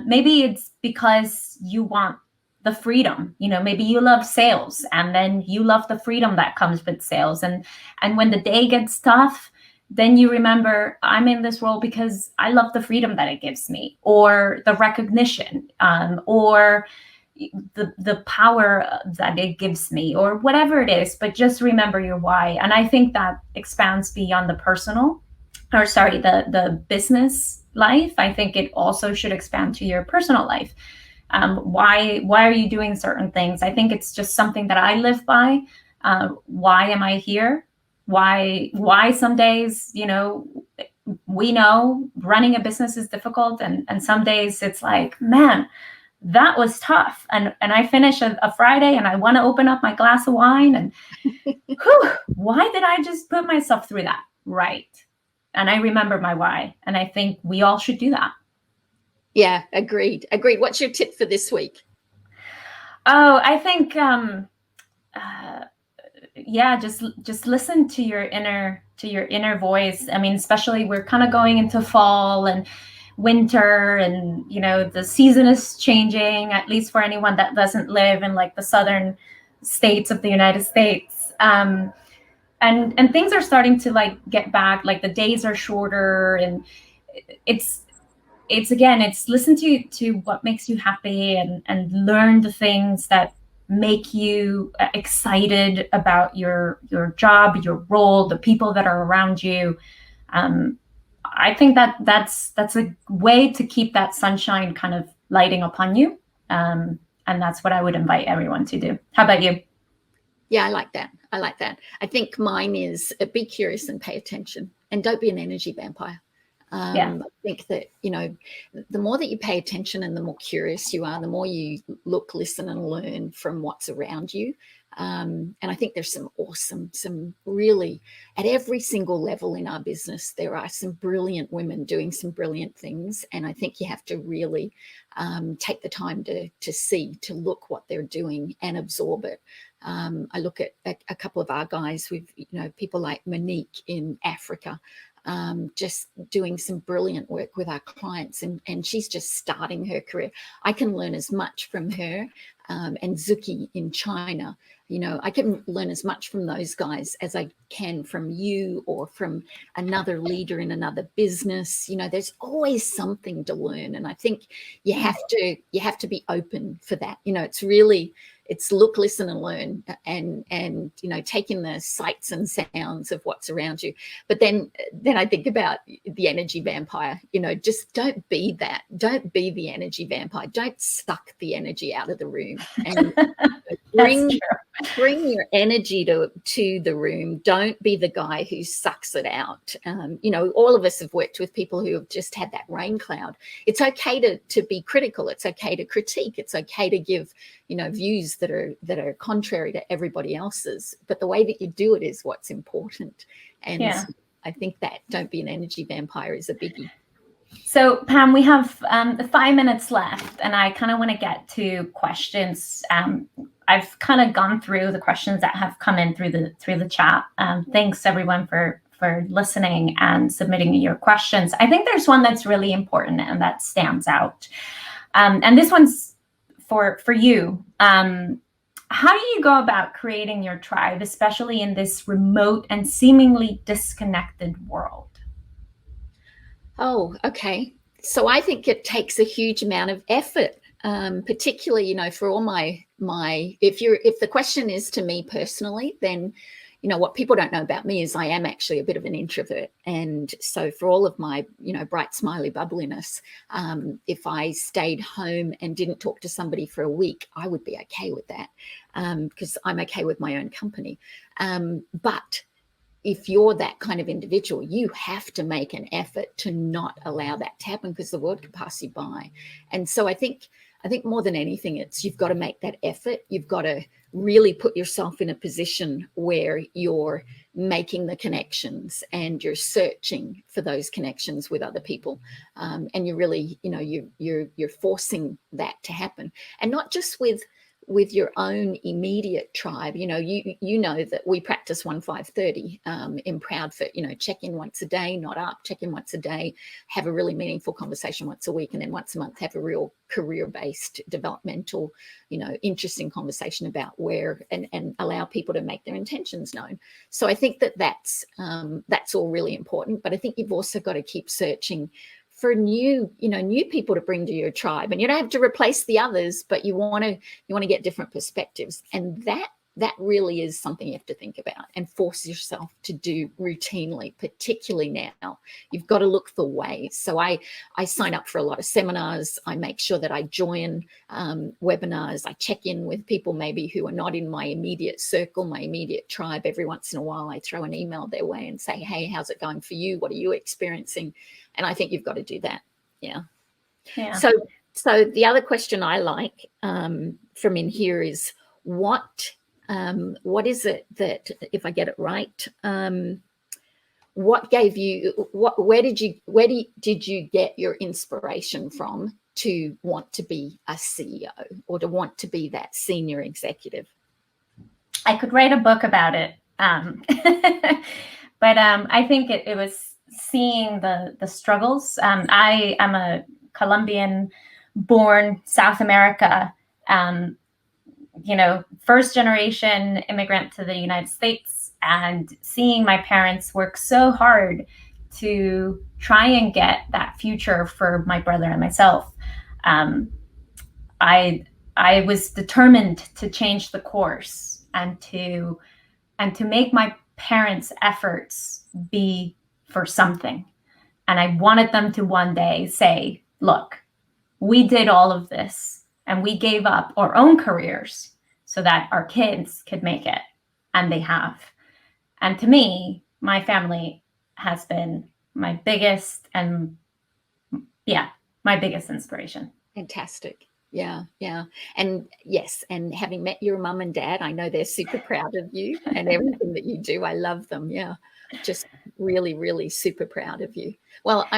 Maybe it's because you want the freedom. Maybe you love sales, and then you love the freedom that comes with sales. And when the day gets tough, then you remember, I'm in this role because I love the freedom that it gives me, or the recognition, or the power that it gives me, or whatever it is. But just remember your why. And I think that expands beyond the the business life. I think it also should expand to your personal life. Why are you doing certain things? I think it's just something that I live by. Why am I here? Why some days, we know running a business is difficult, and some days it's like, man, that was tough. And I finish a Friday and I want to open up my glass of wine, and why did I just put myself through that? Right. And I remember my why. And I think we all should do that. Yeah, agreed. What's your tip for this week? Oh, I think, just listen to your inner voice. I mean, especially we're kind of going into fall and winter, and the season is changing, at least for anyone that doesn't live in like the southern states of the United States. And things are starting to like get back, like the days are shorter, and it's listen to what makes you happy, and learn the things that make you excited about your job, your role, the people that are around you. I think that's a way to keep that sunshine kind of lighting upon you. And that's what I would invite everyone to do. How about you? Yeah, I like that. I think mine is be curious and pay attention, and don't be an energy vampire. I think that, the more that you pay attention and the more curious you are, the more you look, listen, and learn from what's around you. And I think there's some really, at every single level in our business, there are some brilliant women doing some brilliant things. And I think you have to really take the time to look what they're doing and absorb it. I look at a couple of our guys with, people like Monique in Africa, just doing some brilliant work with our clients, and she's just starting her career. I can learn as much from her, and Zuki in China. I can learn as much from those guys as I can from you or from another leader in another business. There's always something to learn, and I think you have to be open for that. It's look, listen, and learn, and taking the sights and sounds of what's around you. But then I think about the energy vampire. Just don't be that. Don't be the energy vampire. Don't suck the energy out of the room, and bring your energy to the room. Don't be the guy who sucks it out. All of us have worked with people who have just had that rain cloud. It's okay to be critical. It's okay to critique. It's okay to give views that are contrary to everybody else's, but the way that you do it is what's important. And I think that don't be an energy vampire is a biggie. So Pam, we have 5 minutes left, and I kind of want to get to questions. I've kind of gone through the questions that have come in through the chat. Thanks everyone for listening and submitting your questions. I think there's one that's really important and that stands out, and this one's for you. How do you go about creating your tribe, especially in this remote and seemingly disconnected world? Oh, okay. So I think it takes a huge amount of effort, particularly, for all my, if the question is to me personally, then, what people don't know about me is I am actually a bit of an introvert. And so for all of my, bright, smiley bubbliness, if I stayed home and didn't talk to somebody for a week, I would be okay with that, because I'm okay with my own company. But if you're that kind of individual, you have to make an effort to not allow that to happen, because the world can pass you by. And so I think more than anything, you've got to make that effort. You've got to really put yourself in a position where you're making the connections and you're searching for those connections with other people. And you're really, you're forcing that to happen, and not just with your own immediate tribe. You know that we practice 1-5-30 in Proudfoot. Check in once a day, not up. Check in once a day, have a really meaningful conversation once a week, and then once a month have a real career-based, developmental, interesting conversation about where and allow people to make their intentions known. So I think that's all really important. But I think you've also got to keep searching for new people to bring to your tribe, and you don't have to replace the others, but you want to get different perspectives, and that really is something you have to think about and force yourself to do routinely. Particularly now, you've got to look for ways. So I sign up for a lot of seminars. I make sure that I join webinars. I check in with people maybe who are not in my immediate circle, my immediate tribe. Every once in a while, I throw an email their way and say, hey, how's it going for you? What are you experiencing? And I think you've got to do that. Yeah. So the other question I like from in here is what is it that, if I get it right, what gave you, where did you get your inspiration from to want to be a CEO or to want to be that senior executive? I could write a book about it. But I think it was seeing the struggles. I am a Colombian-born South America, first generation immigrant to the United States, and seeing my parents work so hard to try and get that future for my brother and myself. I was determined to change the course and to make my parents' efforts be for something. And I wanted them to one day say, look, we did all of this and we gave up our own careers so that our kids could make it. And they have. And to me, my family has been my biggest inspiration. Fantastic. Yeah, yeah. And yes, and having met your mum and dad, I know they're super proud of you and everything that you do. I love them. Yeah. Just really, really super proud of you. Well,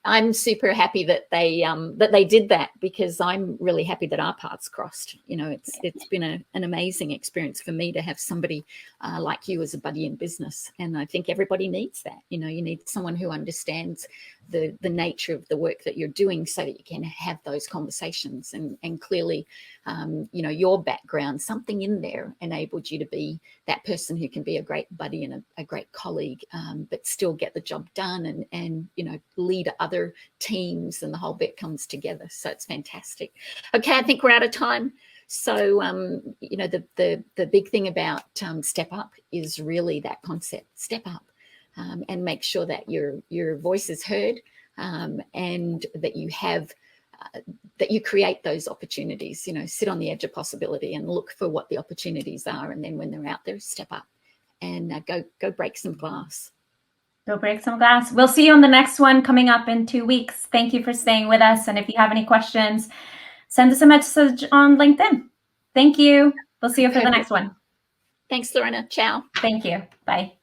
I'm super happy that they did that, because I'm really happy that our paths crossed. You know, it's been an amazing experience for me to have somebody like you as a buddy in business, and I think everybody needs that. You know, you need someone who understands the nature of the work that you're doing, so that you can have those conversations. And clearly, you know, your background, something in there enabled you to be that person who can be a great buddy and a great colleague, but still get the job done and you know, lead other teams, and the whole bit comes together. So it's fantastic. Okay, I think we're out of time. So you know, the big thing about Step Up is really that concept: step up, and make sure that your voice is heard, and that you have that you create those opportunities. You know, sit on the edge of possibility and look for what the opportunities are, and then when they're out there, step up and go break some glass. Go break some glass. We'll see you on the next one coming up in 2 weeks. Thank you for staying with us. And if you have any questions, send us a message on LinkedIn. Thank you. We'll see you for the next one. Thanks, Lorena. Ciao. Thank you. Bye.